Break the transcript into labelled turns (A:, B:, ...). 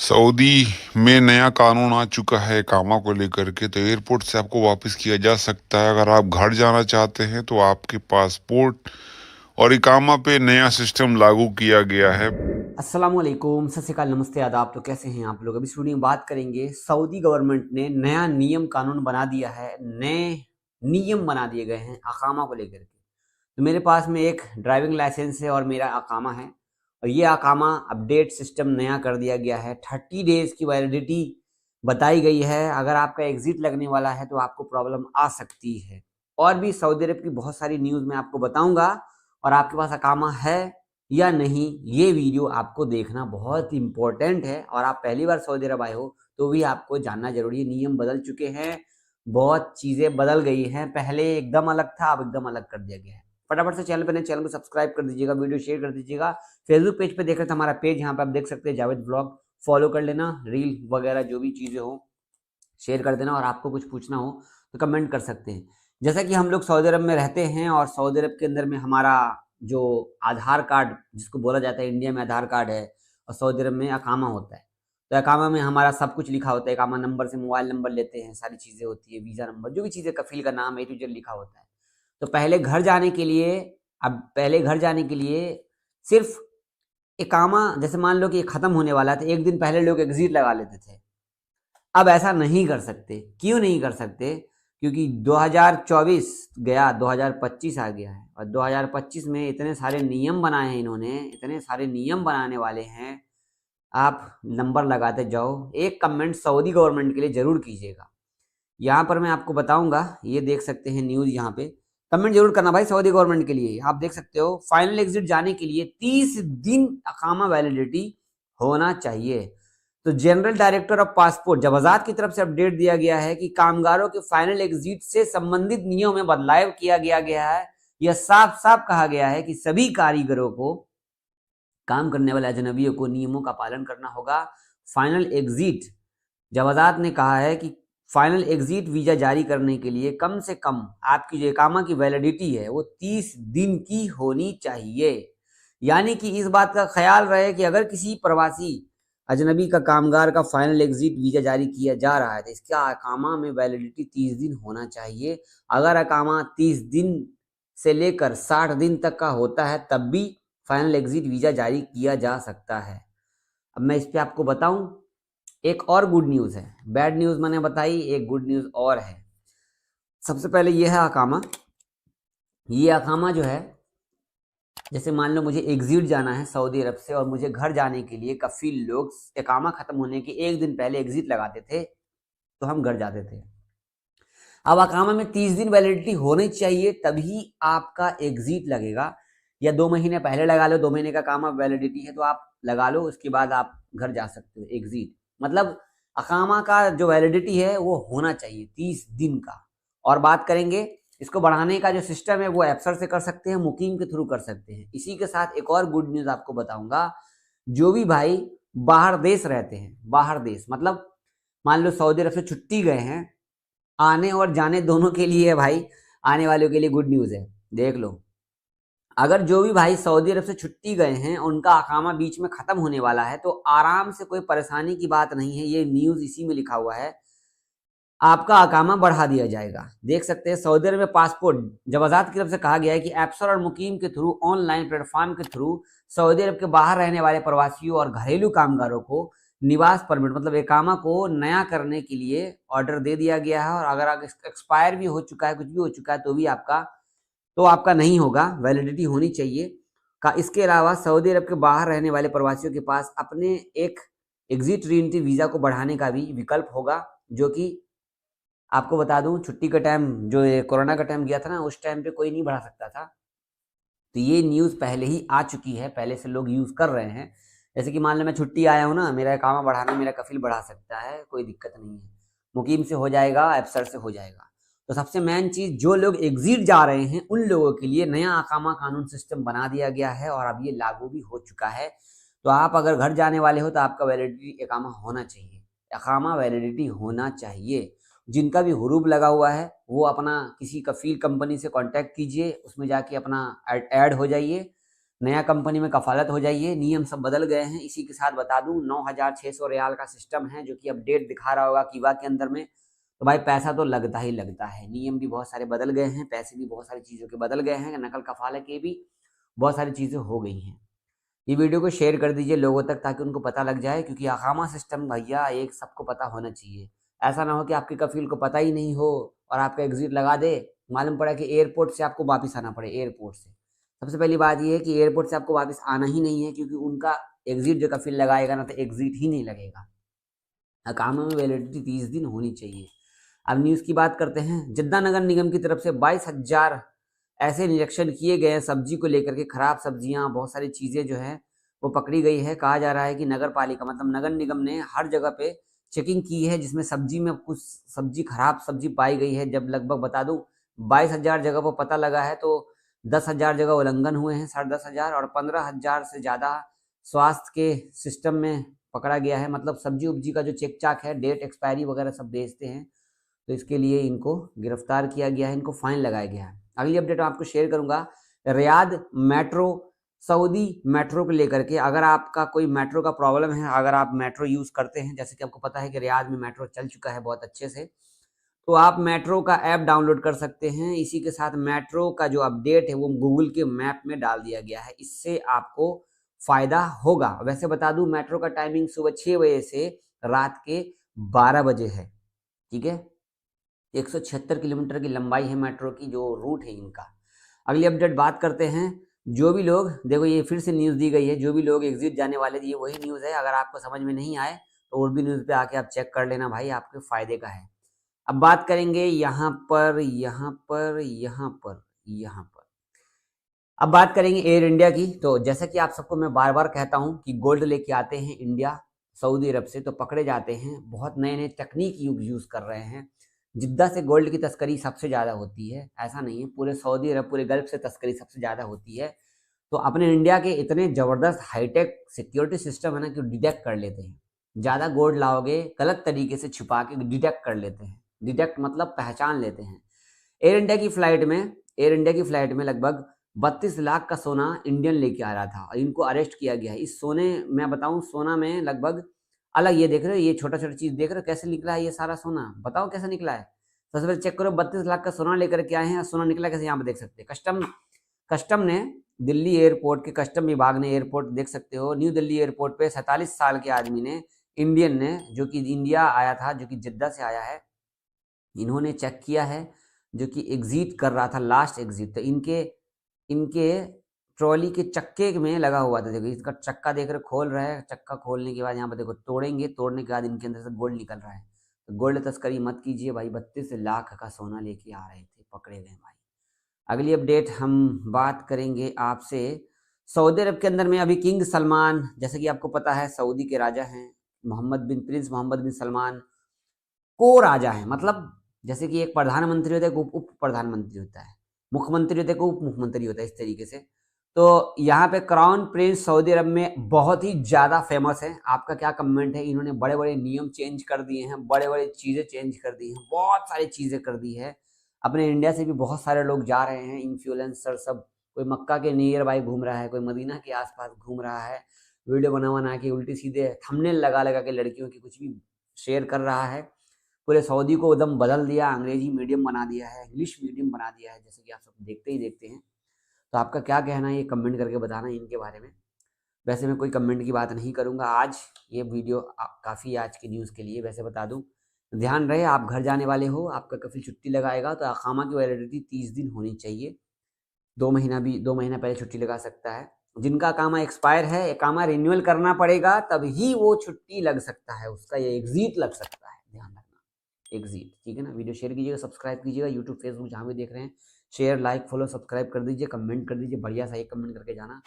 A: Saudi में नया कानून आ चुका है इकामा को लेकर के। तो एयरपोर्ट से आपको वापस किया जा सकता है। अगर आप घर जाना चाहते हैं तो आपके पासपोर्ट और इकामा पे नया सिस्टम लागू किया गया है।
B: अस्सलामुअलैकुम, सत श्री अकाल, नमस्ते, आदाब। तो कैसे हैं आप लोग? अभी इस वीडियो में बात करेंगे, सऊदी गवर्नमेंट ने नया नियम कानून बना दिया है। नए नियम बना दिए गए हैं अकामा को लेकर के। तो मेरे पास में एक ड्राइविंग लाइसेंस है और मेरा अकामा है, और ये अकामा अपडेट सिस्टम नया कर दिया गया है। 30 डेज की वैलिडिटी बताई गई है। अगर आपका एग्जिट लगने वाला है तो आपको प्रॉब्लम आ सकती है। और भी सऊदी अरब की बहुत सारी न्यूज़ मैं आपको बताऊंगा। और आपके पास अकामा है या नहीं, ये वीडियो आपको देखना बहुत इंपॉर्टेंट है। और आप पहली बार सऊदी अरब आए हो तो भी आपको जानना जरूरी है। नियम बदल चुके हैं, बहुत चीज़ें बदल गई हैं। पहले एकदम अलग था, अब एकदम अलग कर दिया गया है। फटाफट से चैनल पर नए, चैनल को सब्सक्राइब कर दीजिएगा, वीडियो शेयर कर दीजिएगा। फेसबुक पेज पे देख रहे थे हमारा पेज, यहाँ पे आप देख सकते हैं जावेद ब्लॉग, फॉलो कर लेना। रील वगैरह जो भी चीज़ें हो शेयर कर देना। और आपको कुछ पूछना हो तो कमेंट कर सकते हैं। जैसा कि हम लोग सऊदी अरब में रहते हैं, और सऊदी अरब के अंदर में हमारा जो आधार कार्ड जिसको बोला जाता है, इंडिया में आधार कार्ड है और सऊदी अरब में अकामा होता है। तो अकामा में हमारा सब कुछ लिखा होता है। अकामा नंबर से मोबाइल नंबर लेते हैं, सारी चीज़ें होती है, वीज़ा नंबर, जो भी चीज़ें, कफील का नाम, A to Z लिखा होता है। तो पहले घर जाने के लिए सिर्फ इकामा, जैसे मान लो कि ये खत्म होने वाला है तो एक दिन पहले लोग एग्जिट लगा लेते थे। अब ऐसा नहीं कर सकते। क्यों नहीं कर सकते? क्योंकि 2024 गया, 2025 आ गया है, और 2025 में इतने सारे नियम बनाए हैं इन्होंने, इतने सारे नियम बनाने वाले हैं। आप नंबर लगाते जाओ। एक कमेंट सऊदी गवर्नमेंट के लिए जरूर कीजिएगा। यहाँ पर मैं आपको बताऊंगा, ये देख सकते हैं न्यूज़, यहाँ पे कमेंट जरूर करना भाई सऊदी गवर्नमेंट के लिए। आप देख सकते हो, फाइनल एग्जिट जाने के लिए 30 दिन अकामा वैलिडिटी होना चाहिए। तो जनरल डायरेक्टर ऑफ पासपोर्ट जवाजात की तरफ से अपडेट दिया गया है कि कामगारों के फाइनल एग्जिट से संबंधित नियमों में बदलाव किया गया है। यह साफ साफ कहा गया है कि सभी कारीगरों को, काम करने वाले अजनबियों को नियमों का पालन करना होगा। फाइनल एग्जिट, जवाजात ने कहा है कि फाइनल एग्जिट वीजा जारी करने के लिए कम से कम आपकी जो इकामा की वैलिडिटी है वो 30 दिन की होनी चाहिए। यानी कि इस बात का ख्याल रहे कि अगर किसी प्रवासी अजनबी का, कामगार का फाइनल एग्जिट वीजा जारी किया जा रहा है तो इसका अकामा में वैलिडिटी 30 दिन होना चाहिए। अगर अकामा 30 दिन से लेकर 60 दिन तक का होता है तब भी फाइनल एग्जिट वीजा जारी किया जा सकता है। अब मैं इस पे आपको बताऊं, एक और गुड न्यूज़ है। बैड न्यूज़ मैंने बताई, एक गुड न्यूज़ और है। सबसे पहले ये है अकामा। ये अकामा जो है, जैसे मान लो मुझे एग्जिट जाना है सऊदी अरब से, और मुझे घर जाने के लिए कफील लोग इकामा खत्म होने के एक दिन पहले एग्जिट लगाते थे, तो हम घर जाते थे। अब अकामा में 30 दिन वैलिडिटी होनी चाहिए तभी आपका एग्जिट लगेगा। या 2 महीने पहले लगा लो, 2 महीने का अकामा वैलिडिटी है तो आप लगा लो, उसके बाद आप घर जा सकते हो। एग्जिट मतलब अकामा का जो वैलिडिटी है वो होना चाहिए 30 दिन का। और बात करेंगे इसको बढ़ाने का, जो सिस्टम है वो एफसर से कर सकते हैं, मुकीम के थ्रू कर सकते हैं। इसी के साथ एक और गुड न्यूज़ आपको बताऊंगा। जो भी भाई बाहर देश रहते हैं, बाहर देश मतलब मान लो सऊदी अरब से छुट्टी गए हैं, आने और जाने दोनों के लिए है भाई, आने वालों के लिए गुड न्यूज़ है। देख लो, अगर जो भी भाई सऊदी अरब से छुट्टी गए हैं, उनका अकामा बीच में खत्म होने वाला है, तो आराम से, कोई परेशानी की बात नहीं है। ये न्यूज़ इसी में लिखा हुआ है, आपका अकामा बढ़ा दिया जाएगा। देख सकते हैं सऊदी अरब में पासपोर्ट, जवाजात की तरफ से कहा गया है कि एप्सर और मुकीम के थ्रू, ऑनलाइन प्लेटफॉर्म के थ्रू सऊदी अरब के बाहर रहने वाले प्रवासियों और घरेलू कामगारों को निवास परमिट मतलब इकामा को नया करने के लिए ऑर्डर दे दिया गया है। और अगर एक्सपायर भी हो चुका है, कुछ भी हो चुका है, तो आपका नहीं होगा, वैलिडिटी होनी चाहिए का। इसके अलावा सऊदी अरब के बाहर रहने वाले प्रवासियों के पास अपने एक एग्जिट रीएंट्री वीज़ा को बढ़ाने का भी विकल्प होगा। जो कि आपको बता दूं, छुट्टी का टाइम, जो ये कोरोना का टाइम गया था ना, उस टाइम पे कोई नहीं बढ़ा सकता था। तो ये न्यूज़ पहले ही आ चुकी है, पहले से लोग यूज़ कर रहे हैं। जैसे कि मान लो मैं छुट्टी आया हूँ ना, मेरा इकामा बढ़ाना, मेरा कफील बढ़ा सकता है, कोई दिक्कत नहीं है। मुकीम से हो जाएगा, एफसर से हो जाएगा। तो सबसे मेन चीज़, जो लोग एग्जिट जा रहे हैं उन लोगों के लिए नया अकामा कानून सिस्टम बना दिया गया है, और अब ये लागू भी हो चुका है। तो आप अगर घर जाने वाले हो तो आपका वैलिडिटी इकामा होना चाहिए, इकामा वैलिडिटी होना चाहिए। जिनका भी हुरूब लगा हुआ है वो अपना किसी कफील कंपनी से कांटेक्ट कीजिए, उसमें जाके अपना ऐड हो जाइए। नया कंपनी में कफालत हो जाइए, नियम सब बदल गए हैं। इसी के साथ बता दूं 9,600 रियाल का सिस्टम है जो कि अपडेट दिखा रहा होगा कीवा के अंदर में। तो भाई पैसा तो लगता ही लगता है, नियम भी बहुत सारे बदल गए हैं, पैसे भी बहुत सारी चीज़ों के बदल गए हैं, नकल कफालत के भी बहुत सारी चीज़ें हो गई हैं। ये वीडियो को शेयर कर दीजिए लोगों तक ताकि उनको पता लग जाए, क्योंकि अकामा सिस्टम भैया एक सबको पता होना चाहिए। ऐसा ना हो कि आपके कफील को पता ही नहीं हो और आपका एग्जिट लगा दे, मालूम पड़ा कि एयरपोर्ट से आपको वापस आना पड़े। एयरपोर्ट से सबसे पहली बात ये है कि एयरपोर्ट से आपको वापस आना ही नहीं है, क्योंकि उनका एग्जिट जो कफील लगाएगा ना तो एग्जिट ही नहीं लगेगा। अकामा में वैलिडिटी 30 दिन होनी चाहिए। अब न्यूज़ की बात करते हैं। जिद्दा नगर निगम की तरफ से 22,000 ऐसे निरीक्षण किए गए हैं सब्जी को लेकर के, खराब सब्जियां, बहुत सारी चीज़ें जो है वो पकड़ी गई है। कहा जा रहा है कि नगर पालिका मतलब नगर निगम ने हर जगह पे चेकिंग की है, जिसमें सब्जी में कुछ सब्जी खराब सब्जी पाई गई है। जब लगभग बता दूं 22,000 जगह पर पता लगा है तो 10,000 जगह उल्लंघन हुए हैं, 10,500 और 15,000 से ज़्यादा स्वास्थ्य के सिस्टम में पकड़ा गया है। मतलब सब्जी उब्जी का जो चेक चाक है, डेट एक्सपायरी वगैरह सब बेचते हैं, तो इसके लिए इनको गिरफ्तार किया गया है, इनको फाइन लगाया गया है। अगली अपडेट मैं आपको शेयर करूंगा रियाद मेट्रो, सऊदी मेट्रो को लेकर के। अगर आपका कोई मेट्रो का प्रॉब्लम है, अगर आप मेट्रो यूज करते हैं, जैसे कि आपको पता है कि रियाद में मेट्रो चल चुका है बहुत अच्छे से, तो आप मेट्रो का ऐप डाउनलोड कर सकते हैं। इसी के साथ मेट्रो का जो अपडेट है वो गूगल के मैप में डाल दिया गया है, इससे आपको फायदा होगा। वैसे बता दूं मेट्रो का टाइमिंग सुबह 6 बजे से रात के 12 बजे है, ठीक है। 176 किलोमीटर की लंबाई है मेट्रो की जो रूट है इनका। अगली अपडेट बात करते हैं। जो भी लोग, देखो ये फिर से न्यूज़ दी गई है, जो भी लोग एग्जिट जाने वाले थे, ये वही न्यूज़ है। अगर आपको समझ में नहीं आए तो और भी न्यूज़ पे आके आप चेक कर लेना भाई, आपके फायदे का है। अब बात करेंगे यहाँ पर, यहाँ पर, यहाँ पर, यहाँ पर। अब बात करेंगे एयर इंडिया की। तो जैसा कि आप सबको मैं बार बार कहता हूँ कि गोल्ड लेके आते हैं इंडिया सऊदी अरब से तो पकड़े जाते हैं। बहुत नए नए तकनीक यूज कर रहे हैं। जिद्दा से गोल्ड की तस्करी सबसे ज़्यादा होती है, ऐसा नहीं है, पूरे सऊदी अरब पूरे गल्फ से तस्करी सबसे ज़्यादा होती है। तो अपने इंडिया के इतने ज़बरदस्त हाईटेक सिक्योरिटी सिस्टम है ना कि डिटेक्ट कर लेते हैं। ज़्यादा गोल्ड लाओगे गलत तरीके से छुपा के डिटेक्ट कर लेते हैं। डिटेक्ट मतलब पहचान लेते हैं। एयर इंडिया की फ्लाइट में लगभग 32 लाख का सोना इंडियन लेके आ रहा था और इनको अरेस्ट किया गया है। इस सोने, मैं बताऊं, सोना में लगभग अलग, ये देख रहे हो, ये छोटा छोटा चीज देख रहे हो कैसे निकला है ये सारा सोना, बताओ कैसे निकला है। सबसे पहले चेक करो, 32 लाख का सोना लेकर के आए हैं और सोना निकला कैसे, यहाँ पे देख सकते हैं। कस्टम ने, दिल्ली एयरपोर्ट के कस्टम विभाग ने, एयरपोर्ट देख सकते हो, न्यू दिल्ली एयरपोर्ट पे 47 साल के आदमी ने, इंडियन ने, जो कि इंडिया आया था, जो कि जिद्दा से आया है, इन्होंने चेक किया है, जो कि एग्जिट कर रहा था, लास्ट एग्जिट। तो इनके इनके ट्रॉली के चक्के में लगा हुआ था। देखो इसका चक्का देख रहे, खोल रहा है, चक्का खोलने के बाद यहाँ पर देखो तोड़ेंगे, तोड़ने के बाद इनके अंदर से गोल्ड निकल रहा है। तो गोल्ड तस्करी मत कीजिए भाई, 32 लाख का सोना लेके आ रहे थे, पकड़े गए भाई। अगली अपडेट हम बात करेंगे आपसे। सऊदी अरब के अंदर में अभी किंग सलमान, जैसे कि आपको पता है सऊदी के राजा हैं, प्रिंस मोहम्मद बिन सलमान को राजा है। मतलब जैसे कि एक प्रधानमंत्री होता है, उप प्रधानमंत्री होता है, मुख्यमंत्री होता है, उप मुख्यमंत्री होता है, इस तरीके से। तो यहाँ पे क्राउन प्रिंस सऊदी अरब में बहुत ही ज्यादा फेमस है। आपका क्या कमेंट है? इन्होंने बड़े बड़े नियम चेंज कर दिए हैं, बड़े बड़े चीजें चेंज कर दी हैं, बहुत सारी चीजें कर दी है। अपने इंडिया से भी बहुत सारे लोग जा रहे हैं, इन्फ्लुएंसर सब, कोई मक्का के नियर बाई घूम रहा है, कोई मदीना के आसपास घूम रहा है, वीडियो बना बना के उल्टी सीधे थंबनेल लगा लगा के लड़कियों की कुछ भी शेयर कर रहा है। पूरे सऊदी को एकदम बदल दिया, अंग्रेजी मीडियम बना दिया है, इंग्लिश मीडियम बना दिया है, जैसे कि आप सब देखते ही देखते हैं। तो आपका क्या कहना है ये कमेंट करके बताना इनके बारे में। वैसे मैं कोई कमेंट की बात नहीं करूंगा आज, ये वीडियो काफ़ी आज की न्यूज़ के लिए। वैसे बता दूं, ध्यान रहे आप घर जाने वाले हो, आपका कफिल छुट्टी लगाएगा तो अकामा की वैलिडिटी 30 दिन होनी चाहिए। 2 महीना पहले छुट्टी लगा सकता है। जिनका अकामा एक्सपायर है, अकामा रिन्यूअल करना पड़ेगा, तभी वो छुट्टी लग सकता है, उसका ये एग्जिट लग सकता है, ध्यान रखना, एग्जिट, ठीक है ना। वीडियो शेयर कीजिएगा, सब्सक्राइब कीजिएगा, यूट्यूब फेसबुक जहाँ भी देख रहे हैं, शेयर लाइक फॉलो सब्सक्राइब कर दीजिए, कमेंट कर दीजिए, बढ़िया सा एक कमेंट करके जाना।